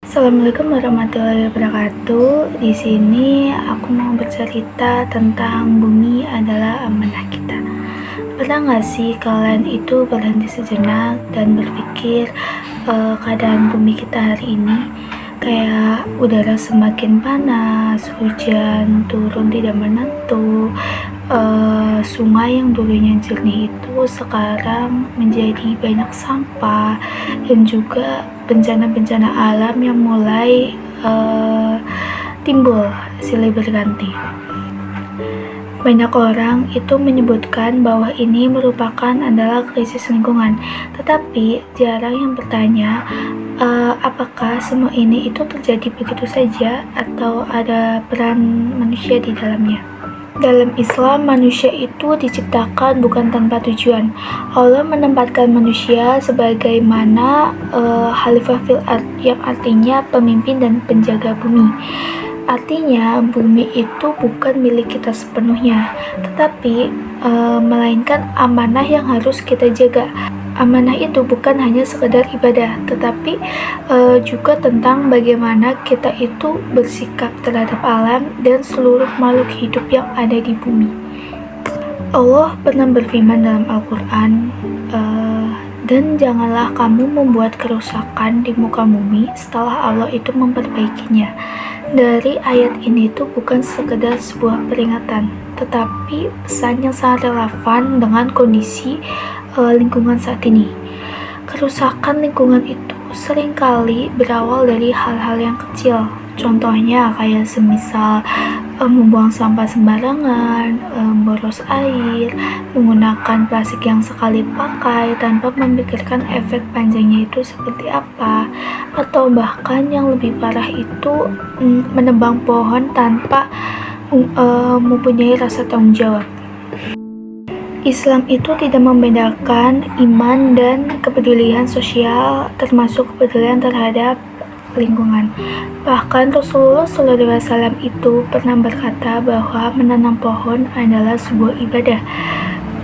Assalamualaikum warahmatullahi wabarakatuh. Di sini aku mau bercerita tentang bumi adalah amanah kita. Pernah nggak sih kalian itu berhenti sejenak dan berpikir keadaan bumi kita hari ini? Kayak udara semakin panas, hujan turun tidak menentu, sungai yang dulunya jernih itu sekarang menjadi banyak sampah, dan juga bencana-bencana alam yang mulai timbul silih berganti. Banyak orang itu menyebutkan bahwa ini merupakan adalah krisis lingkungan, tetapi jarang yang bertanya apakah semua ini itu terjadi begitu saja atau ada peran manusia di dalamnya. Dalam Islam, manusia itu diciptakan bukan tanpa tujuan. Allah menempatkan manusia sebagaimana khalifah fil ard, yang artinya pemimpin dan penjaga bumi. Artinya, bumi itu bukan milik kita sepenuhnya, tetapi melainkan amanah yang harus kita jaga. Amanah itu bukan hanya sekedar ibadah, tetapi juga tentang bagaimana kita itu bersikap terhadap alam dan seluruh makhluk hidup yang ada di bumi. Allah pernah berfirman dalam Al-Quran, dan janganlah kamu membuat kerusakan di muka bumi setelah Allah itu memperbaikinya. Dari ayat ini tuh bukan sekedar sebuah peringatan, tetapi pesan yang sangat relevan dengan kondisi lingkungan saat ini. Kerusakan lingkungan itu seringkali berawal dari hal-hal yang kecil. Contohnya kayak semisal membuang sampah sembarangan, boros air, menggunakan plastik yang sekali pakai tanpa memikirkan efek panjangnya itu seperti apa, atau bahkan yang lebih parah itu menebang pohon tanpa mempunyai rasa tanggung jawab. Islam itu tidak membedakan iman dan kepedulian sosial, termasuk kepedulian terhadap lingkungan. Bahkan Rasulullah SAW itu pernah berkata bahwa menanam pohon adalah sebuah ibadah.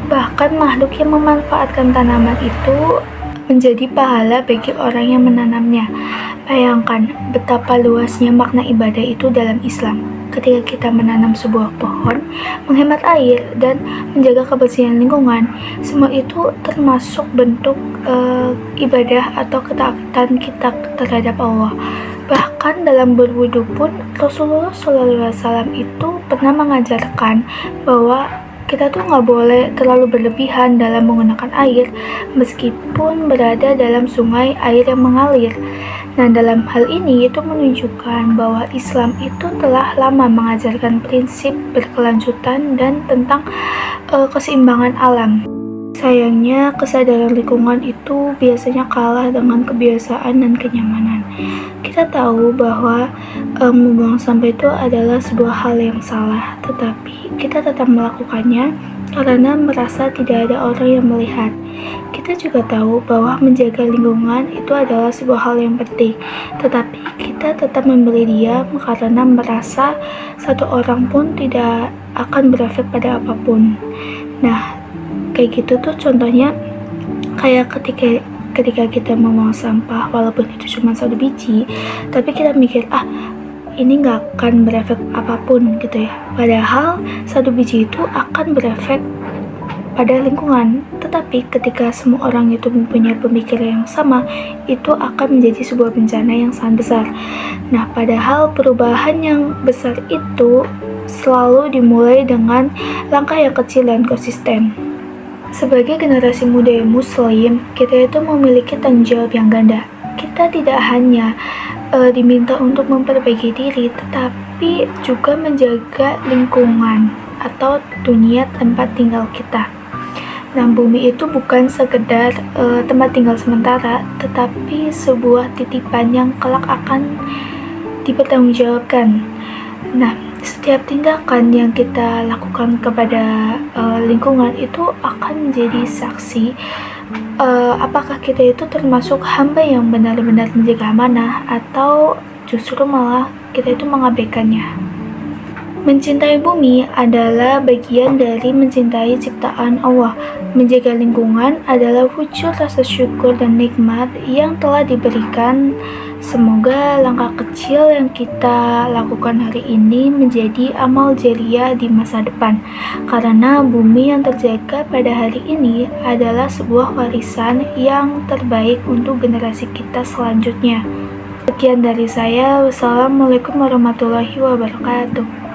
Bahkan makhluk yang memanfaatkan tanaman itu menjadi pahala bagi orang yang menanamnya. Bayangkan betapa luasnya makna ibadah itu dalam Islam. Ketika kita menanam sebuah pohon, menghemat air, dan menjaga kebersihan lingkungan, semua itu termasuk bentuk ibadah atau ketaatan kita terhadap Allah. Bahkan dalam berwudu pun, Rasulullah SAW itu pernah mengajarkan bahwa kita tuh nggak boleh terlalu berlebihan dalam menggunakan air, meskipun berada dalam sungai air yang mengalir. Nah, dalam hal ini itu menunjukkan bahwa Islam itu telah lama mengajarkan prinsip berkelanjutan dan tentang keseimbangan alam. Sayangnya, kesadaran lingkungan itu biasanya kalah dengan kebiasaan dan kenyamanan. Kita tahu bahwa membuang sampah itu adalah sebuah hal yang salah, tetapi kita tetap melakukannya karena merasa tidak ada orang yang melihat. Kita juga tahu bahwa menjaga lingkungan itu adalah sebuah hal yang penting, tetapi kita tetap memberi diam karena merasa satu orang pun tidak akan berefek pada apapun. Nah, kayak gitu tuh contohnya kayak ketika kita membuang sampah, walaupun itu cuma satu biji, tapi kita mikir ini nggak akan berefek apapun gitu ya. Padahal satu biji itu akan berefek pada lingkungan. Tetapi ketika semua orang itu mempunyai pemikiran yang sama, itu akan menjadi sebuah bencana yang sangat besar. Nah, padahal perubahan yang besar itu selalu dimulai dengan langkah yang kecil dan konsisten. Sebagai generasi muda yang muslim, kita itu memiliki tanggung jawab yang ganda. Kita tidak hanya diminta untuk memperbaiki diri, tetapi juga menjaga lingkungan atau dunia tempat tinggal kita. Nah, bumi itu bukan sekedar tempat tinggal sementara, tetapi sebuah titipan yang kelak akan dipertanggungjawabkan. Nah, setiap tindakan yang kita lakukan kepada lingkungan itu akan menjadi saksi apakah kita itu termasuk hamba yang benar-benar menjaga amanah atau justru malah kita itu mengabaikannya. Mencintai bumi adalah bagian dari mencintai ciptaan Allah. Menjaga lingkungan adalah wujud rasa syukur dan nikmat yang telah diberikan Semoga langkah kecil yang kita lakukan hari ini menjadi amal jariah di masa depan, karena bumi yang terjaga pada hari ini adalah sebuah warisan yang terbaik untuk generasi kita selanjutnya. Sekian dari saya. Wassalamualaikum warahmatullahi wabarakatuh.